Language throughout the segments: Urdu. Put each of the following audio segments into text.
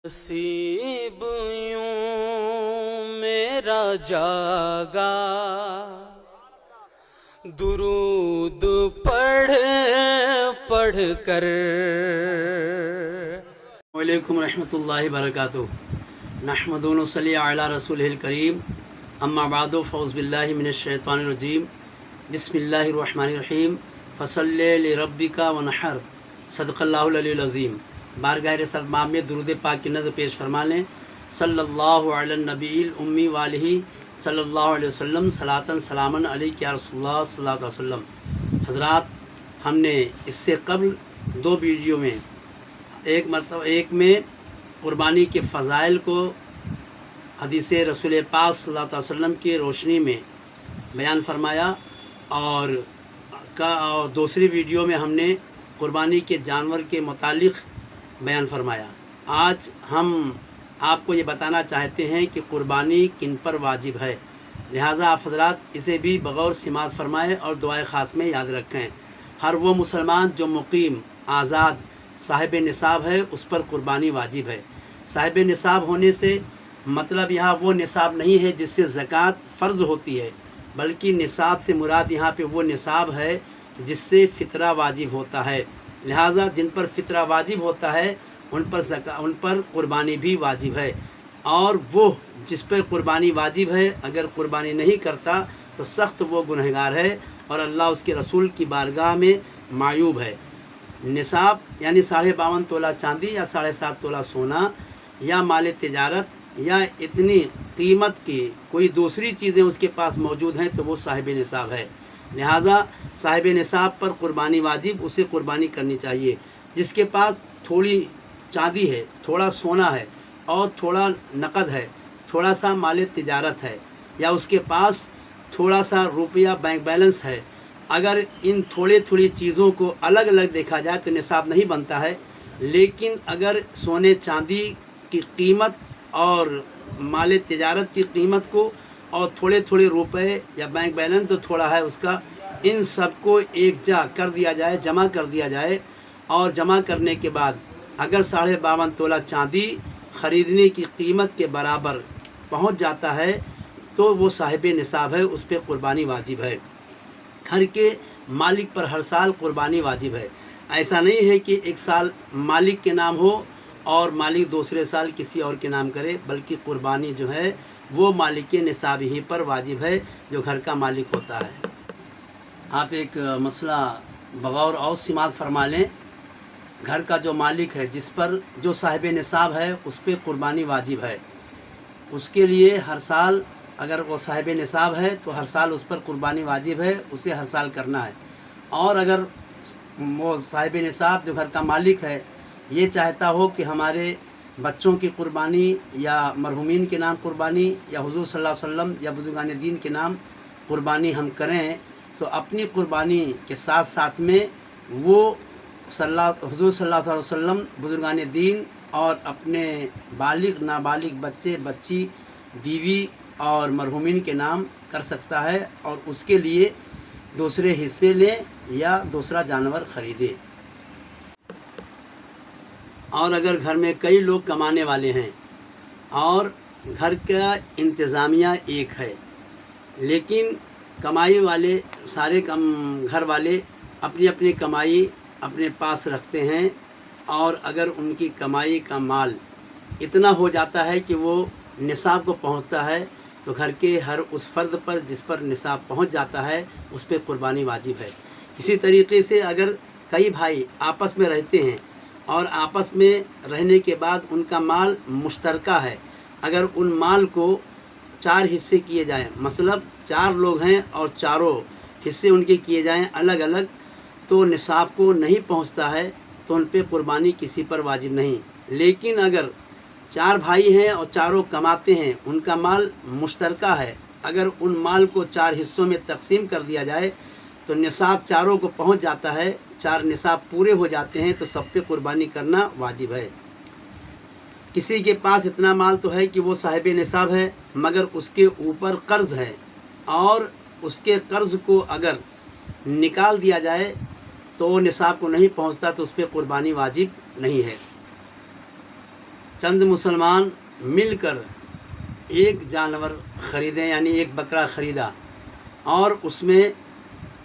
نصیب یوں میرا جاگا، درود پڑھ پڑھ کر۔ وعلیکم ورحمۃ اللہ وبرکاتہ۔ نحمد و نصلی علی رسول الکریم، اما بعد فاعوذ باللہ من الشیطان الرجیم، بسم اللہ الرحمن الرحیم۔ فصلی لربک ونحر، صدق اللہ العلی العظیم۔ بارگاہ رسالت مآب میں درود پاک کی نظر پیش فرما لیں۔ صلی اللہ علی النبی الامی والہ صلی اللہ علیہ وسلم، صلاۃ سلامن علیک یا رسول اللہ صلی اللہ علیہ وسلم۔ حضرات، ہم نے اس سے قبل دو ویڈیو میں ایک میں قربانی کے فضائل کو حدیث رسول پاک صلی اللہ علیہ وسلم کی روشنی میں بیان فرمایا، اور دوسری ویڈیو میں ہم نے قربانی کے جانور کے متعلق بیان فرمایا۔ آج ہم آپ کو یہ بتانا چاہتے ہیں کہ قربانی کن پر واجب ہے، لہٰذا آپ حضرات اسے بھی بغور سماعت فرمائیں اور دعائے خاص میں یاد رکھیں۔ ہر وہ مسلمان جو مقیم، آزاد، صاحب نصاب ہے، اس پر قربانی واجب ہے۔ صاحب نصاب ہونے سے مطلب یہاں وہ نصاب نہیں ہے جس سے زکوٰۃ فرض ہوتی ہے، بلکہ نصاب سے مراد یہاں پہ وہ نصاب ہے جس سے فطرہ واجب ہوتا ہے۔ لہٰذا جن پر فطرہ واجب ہوتا ہے ان پر قربانی بھی واجب ہے، اور وہ جس پر قربانی واجب ہے اگر قربانی نہیں کرتا تو سخت وہ گنہگار ہے اور اللہ اس کے رسول کی بارگاہ میں معیوب ہے۔ نصاب یعنی 52.5 تولہ چاندی یا 7.5 تولہ سونا یا مال تجارت یا اتنی قیمت کی کوئی دوسری چیزیں اس کے پاس موجود ہیں تو وہ صاحب نصاب ہے۔ لہٰذا صاحب نصاب پر قربانی واجب، اسے قربانی کرنی چاہیے۔ جس کے پاس تھوڑی چاندی ہے، تھوڑا سونا ہے اور تھوڑا نقد ہے، تھوڑا سا مال تجارت ہے، یا اس کے پاس تھوڑا سا روپیہ بینک بیلنس ہے، اگر ان تھوڑی چیزوں کو الگ الگ دیکھا جائے تو نصاب نہیں بنتا ہے۔ لیکن اگر سونے چاندی کی قیمت اور مال تجارت کی قیمت کو اور تھوڑے روپے یا بینک بیلنس تو تھوڑا ہے اس کا، ان سب کو ایک جا کر دیا جائے، جمع کر دیا جائے، اور جمع کرنے کے بعد اگر 52.5 تولہ چاندی خریدنے کی قیمت کے برابر پہنچ جاتا ہے تو وہ صاحب نصاب ہے، اس پہ قربانی واجب ہے۔ گھر کے مالک پر ہر سال قربانی واجب ہے۔ ایسا نہیں ہے کہ ایک سال مالک کے نام ہو اور مالک دوسرے سال کسی اور کے نام کرے، بلکہ قربانی جو ہے وہ مالک نصاب ہی پر واجب ہے جو گھر کا مالک ہوتا ہے۔ آپ ایک مسئلہ بغور اور سماعت فرما لیں۔ گھر کا جو مالک ہے، جس پر جو صاحب نصاب ہے، اس پہ قربانی واجب ہے۔ اس کے لیے ہر سال اگر وہ صاحب نصاب ہے تو ہر سال اس پر قربانی واجب ہے، اسے ہر سال کرنا ہے۔ اور اگر وہ صاحب نصاب جو گھر کا مالک ہے یہ چاہتا ہو کہ ہمارے بچوں کی قربانی یا مرحومین کے نام قربانی یا حضور صلی اللہ علیہ وسلم یا بزرگان دین کے نام قربانی ہم کریں، تو اپنی قربانی کے ساتھ ساتھ میں وہ حضور صلی اللہ علیہ وسلم، بزرگان دین اور اپنے بالغ نابالغ بچے بچی، بیوی اور مرحومین کے نام کر سکتا ہے، اور اس کے لیے دوسرے حصے لیں یا دوسرا جانور خریدے۔ اور اگر گھر میں کئی لوگ کمانے والے ہیں اور گھر کا انتظامیہ ایک ہے، لیکن کمائی والے سارے گھر والے اپنی اپنی کمائی اپنے پاس رکھتے ہیں، اور اگر ان کی کمائی کا مال اتنا ہو جاتا ہے کہ وہ نصاب کو پہنچتا ہے تو گھر کے ہر اس فرد پر جس پر نصاب پہنچ جاتا ہے اس پہ قربانی واجب ہے۔ اسی طریقے سے اگر کئی بھائی آپس میں رہتے ہیں اور آپس میں رہنے کے بعد ان کا مال مشترکہ ہے، اگر ان مال کو 4 حصے کیے جائیں، مثلا 4 لوگ ہیں اور چاروں حصے ان کے کیے جائیں الگ الگ، تو نصاب کو نہیں پہنچتا ہے تو ان پہ قربانی کسی پر واجب نہیں۔ لیکن اگر 4 بھائی ہیں اور چاروں کماتے ہیں، ان کا مال مشترکہ ہے، اگر ان مال کو 4 حصوں میں تقسیم کر دیا جائے تو نصاب چاروں کو پہنچ جاتا ہے، 4 نصاب پورے ہو جاتے ہیں تو سب پہ قربانی کرنا واجب ہے۔ کسی کے پاس اتنا مال تو ہے کہ وہ صاحب نصاب ہے، مگر اس کے اوپر قرض ہے، اور اس کے قرض کو اگر نکال دیا جائے تو نصاب کو نہیں پہنچتا تو اس پہ قربانی واجب نہیں ہے۔ چند مسلمان مل کر ایک جانور خریدیں، یعنی ایک بکرا خریدا، اور اس میں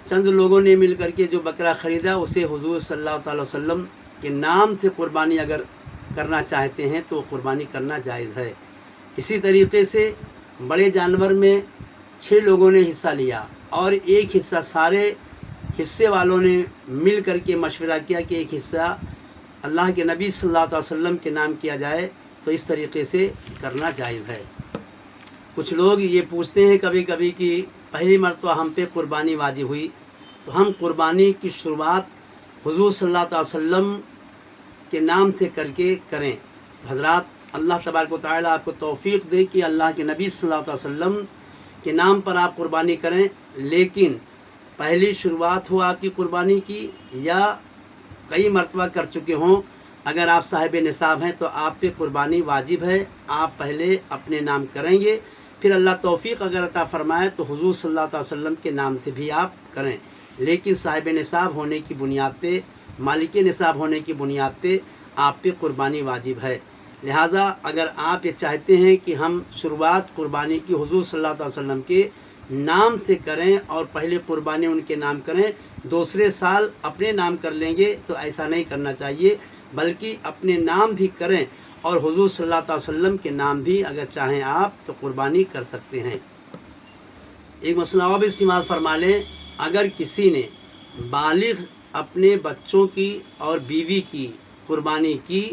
چند لوگوں نے مل کر کے جو بکرا خریدا اسے حضور صلی اللہ تعالی وسلم کے نام سے قربانی اگر کرنا چاہتے ہیں تو قربانی کرنا جائز ہے۔ اسی طریقے سے بڑے جانور میں 6 لوگوں نے حصہ لیا اور ایک حصہ سارے حصے والوں نے مل کر کے مشورہ کیا کہ ایک حصہ اللہ کے نبی صلی اللہ علیہ وسلم کے نام کیا جائے، تو اس طریقے سے کرنا جائز ہے۔ کچھ لوگ یہ پوچھتے ہیں کبھی کبھی کہ پہلی مرتبہ ہم پہ قربانی واجب ہوئی تو ہم قربانی کی شروعات حضور صلی اللہ علیہ وسلم کے نام سے کر کے کریں۔ حضرات اللہ تبارک و تعالیٰ آپ کو توفیق دے کہ اللہ کے نبی صلی اللہ علیہ وسلم کے نام پر آپ قربانی کریں، لیکن پہلی شروعات ہو آپ کی قربانی کی یا کئی مرتبہ کر چکے ہوں، اگر آپ صاحب نصاب ہیں تو آپ پہ قربانی واجب ہے۔ آپ پہلے اپنے نام کریں گے، پھر اللہ توفیق اگر عطا فرمائے تو حضور صلی اللہ علیہ وسلم کے نام سے بھی آپ کریں، لیکن صاحب نصاب ہونے کی بنیاد پہ، مالک نصاب ہونے کی بنیاد پہ آپ پہ قربانی واجب ہے۔ لہٰذا اگر آپ یہ چاہتے ہیں کہ ہم شروعات قربانی کی حضور صلی اللہ علیہ وسلم کے نام سے کریں اور پہلے قربانی ان کے نام کریں، دوسرے سال اپنے نام کر لیں گے، تو ایسا نہیں کرنا چاہیے، بلکہ اپنے نام بھی کریں اور حضور صلی اللہ علیہ وسلم کے نام بھی اگر چاہیں آپ تو قربانی کر سکتے ہیں۔ ایک مسئلہ اور بھی سماعت فرما لیں، اگر کسی نے بالغ اپنے بچوں کی اور بیوی کی قربانی کی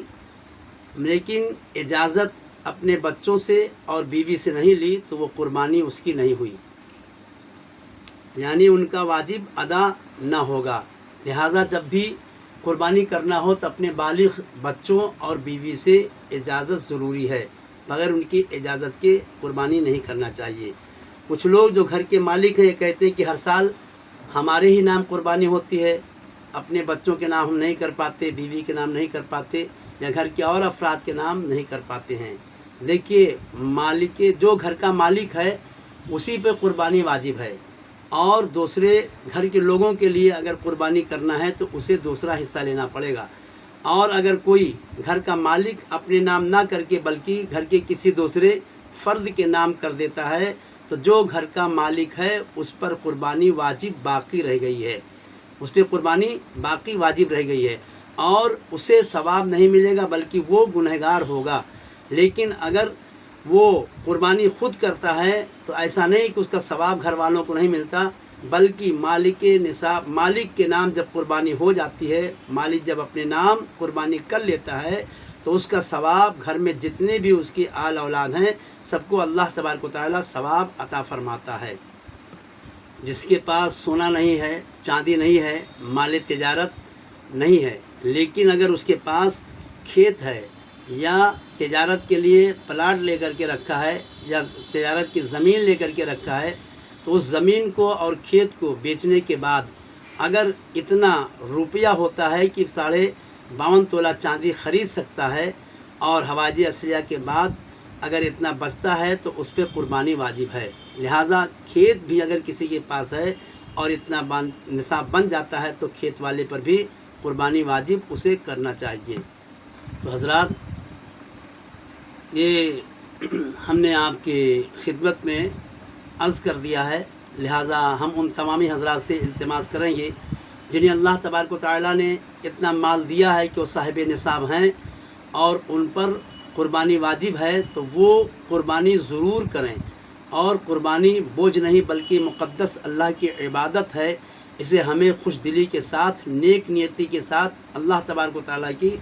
لیکن اجازت اپنے بچوں سے اور بیوی سے نہیں لی تو وہ قربانی اس کی نہیں ہوئی، یعنی ان کا واجب ادا نہ ہوگا۔ لہٰذا جب بھی قربانی کرنا ہو تو اپنے بالغ بچوں اور بیوی سے اجازت ضروری ہے، بغیر ان کی اجازت کے قربانی نہیں کرنا چاہیے۔ کچھ لوگ جو گھر کے مالک ہیں یہ کہتے ہیں کہ ہر سال ہمارے ہی نام قربانی ہوتی ہے، اپنے بچوں کے نام ہم نہیں کر پاتے، بیوی کے نام نہیں کر پاتے، یا گھر کے اور افراد کے نام نہیں کر پاتے ہیں۔ دیکھیے مالک جو گھر کا مالک ہے اسی پہ قربانی واجب ہے، اور دوسرے گھر کے لوگوں کے لیے اگر قربانی کرنا ہے تو اسے دوسرا حصہ لینا پڑے گا۔ اور اگر کوئی گھر کا مالک اپنے نام نہ کر کے بلکہ گھر کے کسی دوسرے فرد کے نام کر دیتا ہے تو جو گھر کا مالک ہے اس پر قربانی واجب باقی رہ گئی ہے، اس پہ قربانی باقی واجب رہ گئی ہے اور اسے ثواب نہیں ملے گا بلکہ وہ گنہگار ہوگا۔ لیکن اگر وہ قربانی خود کرتا ہے تو ایسا نہیں کہ اس کا ثواب گھر والوں کو نہیں ملتا، بلکہ مالک کے نام جب قربانی ہو جاتی ہے، مالک جب اپنے نام قربانی کر لیتا ہے تو اس کا ثواب گھر میں جتنے بھی اس کی آل اولاد ہیں سب کو اللہ تبارک و تعالیٰ ثواب عطا فرماتا ہے۔ جس کے پاس سونا نہیں ہے، چاندی نہیں ہے، مال تجارت نہیں ہے، لیکن اگر اس کے پاس کھیت ہے یا تجارت کے لیے پلاٹ لے کر کے رکھا ہے یا تجارت کی زمین لے کر کے رکھا ہے، تو اس زمین کو اور کھیت کو بیچنے کے بعد اگر اتنا روپیہ ہوتا ہے کہ 52.5 تولہ چاندی خرید سکتا ہے اور حواجی اصلیہ کے بعد اگر اتنا بچتا ہے تو اس پہ قربانی واجب ہے۔ لہٰذا کھیت بھی اگر کسی کے پاس ہے اور اتنا نصاب بن جاتا ہے تو کھیت والے پر بھی قربانی واجب اسے کرنا چاہیے۔ تو حضرات یہ ہم نے آپ کی خدمت میں عرض کر دیا ہے، لہٰذا ہم ان تمامی حضرات سے التماس کریں گے جنہیں اللہ تبارک و تعالیٰ نے اتنا مال دیا ہے کہ وہ صاحب نصاب ہیں اور ان پر قربانی واجب ہے، تو وہ قربانی ضرور کریں، اور قربانی بوجھ نہیں بلکہ مقدس اللہ کی عبادت ہے، اسے ہمیں خوش دلی کے ساتھ نیک نیتی کے ساتھ اللہ تبارک و تعالیٰ کی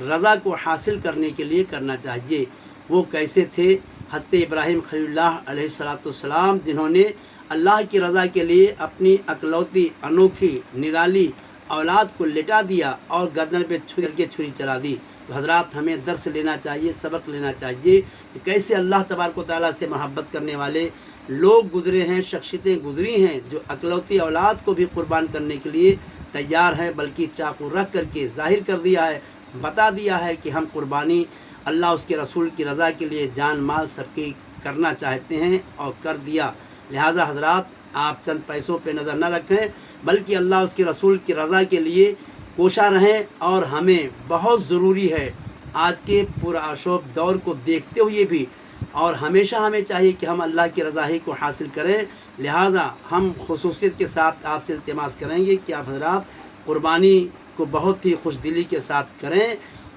رضا کو حاصل کرنے کے لیے کرنا چاہیے۔ وہ کیسے تھے؟ حضرت ابراہیم خلیل اللہ علیہ السلام جنہوں نے اللہ کی رضا کے لیے اپنی اکلوتی انوکھی نرالی اولاد کو لٹا دیا اور گردن پہ چھری چلا دی۔ تو حضرات ہمیں درس لینا چاہیے، سبق لینا چاہیے کہ کیسے اللہ تبارک و تعالیٰ سے محبت کرنے والے لوگ گزرے ہیں، شخصیتیں گزری ہیں جو اکلوتی اولاد کو بھی قربان کرنے کے لیے تیار ہیں، بلکہ چاقو رکھ کر کے ظاہر کر دیا ہے، بتا دیا ہے کہ ہم قربانی اللہ اس کے رسول کی رضا کے لیے جان مال سب کی کرنا چاہتے ہیں اور کر دیا۔ لہٰذا حضرات آپ چند پیسوں پہ نظر نہ رکھیں بلکہ اللہ اس کے رسول کی رضا کے لیے کوشاں رہیں، اور ہمیں بہت ضروری ہے آج کے پرآشوب دور کو دیکھتے ہوئے بھی اور ہمیشہ ہمیں چاہیے کہ ہم اللہ کی رضا ہی کو حاصل کریں، لہٰذا ہم خصوصیت کے ساتھ آپ سے التماس کریں گے کہ آپ حضرات قربانی کو بہت ہی خوش دلی کے ساتھ کریں،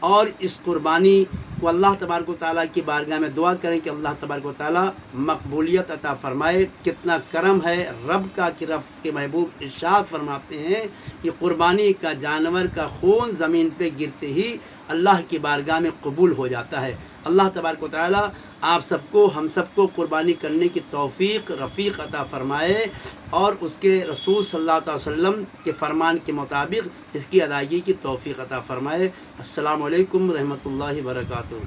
اور اس قربانی کو اللہ تبارک و تعالیٰ کی بارگاہ میں دعا کریں کہ اللہ تبارک و تعالیٰ مقبولیت عطا فرمائے۔ کتنا کرم ہے رب کا کہ رب کے محبوب ارشاد فرماتے ہیں کہ قربانی کا جانور کا خون زمین پہ گرتے ہی اللہ کی بارگاہ میں قبول ہو جاتا ہے۔ اللہ تبارک و تعالیٰ آپ سب کو، ہم سب کو قربانی کرنے کی توفیق رفیق عطا فرمائے، اور اس کے رسول صلی اللہ علیہ وسلم کے فرمان کے مطابق اس کی ادائیگی کی توفیق عطا فرمائے۔ السلام علیکم رحمۃ اللہ وبرکاتہ۔